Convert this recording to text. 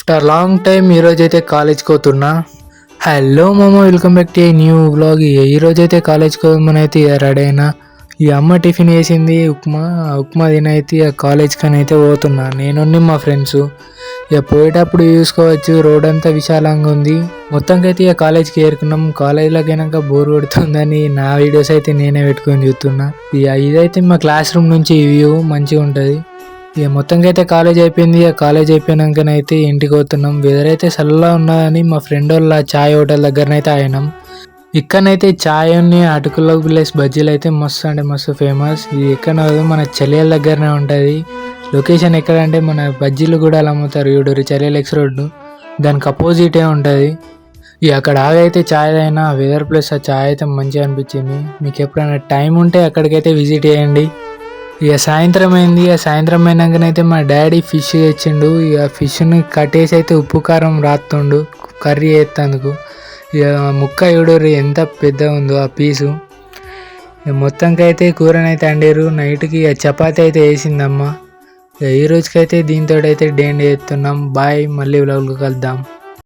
After long time ఈరోజైతే కాలేజ్కి పోతున్నా. హలో మామ, welcome back to a new vlog. ఈరోజైతే కాలేజ్కి పోమని అయితే రెడీ అయినా. ఈ అమ్మ టిఫిన్ వేసింది ఉప్మా తినైతే కాలేజ్కి అని అయితే పోతున్నా. నేను మా ఫ్రెండ్స్ ఇక పోయేటప్పుడు చూసుకోవచ్చు, రోడ్ అంతా విశాలంగా ఉంది. మొత్తంకైతే ఇక కాలేజ్కి ఏరుకున్నాం. కాలేజ్లోకి అయినాక బోర్ కొడుతుందని నా వీడియోస్ అయితే నేనే పెట్టుకొని చూస్తున్నా. ఇదైతే మా క్లాస్ రూమ్ నుంచి వ్యూ మంచిగా ఉంటుంది. ఇక మొత్తంగా అయితే కాలేజ్ అయిపోయింది. ఇక కాలేజ్ అయిపోయినాకనైతే ఇంటికి పోతున్నాం. వెదర్ అయితే చల్లగా ఉన్నదని మా ఫ్రెండ్ వాళ్ళ చాయ్ హోటల్ దగ్గరనైతే ఆగినాం. ఇక్కడనైతే చాయ్ అటుకుల ప్లస్ బజ్జీలు అయితే మస్తు అంటే మస్తు ఫేమస్. ఇది ఎక్కడ మన చలియాల దగ్గరనే ఉంటుంది. లొకేషన్ ఎక్కడంటే మన బజ్జీలు కూడా అమ్ముతారు చూడరు, చలియాల ఎక్స్ రోడ్డు దానికి అపోజిటే ఉంటుంది. ఇక అక్కడ ఆగైతే చాయ్ అయినా వెదర్ ప్లస్ ఆ చాయ్ అయితే మంచిగా అనిపించింది. మీకు ఎప్పుడైనా టైం ఉంటే అక్కడికైతే విజిట్ చేయండి. ఇక సాయంత్రం అయింది. ఇక సాయంత్రం అయినాకనైతే మా డాడీ ఫిష్ తెచ్చిండు. ఇక ఫిష్ని కట్టేసి అయితే ఉప్పు కారం రాస్తుండు కర్రీ వేస్తేందుకు. ఇక ముక్క చూడరు ఎంత పెద్దగా ఉందో ఆ పీసు. ఇక మొత్తంకైతే కూరనైతే వండారు. నైట్కి ఇక చపాతీ అయితే వేసిందమ్మ. ఇక ఈ రోజుకైతే దీంతో అయితే డేండ్ చేస్తున్నాం. బాయ్, మళ్ళీ వ్లాగ్లో కలుద్దాం.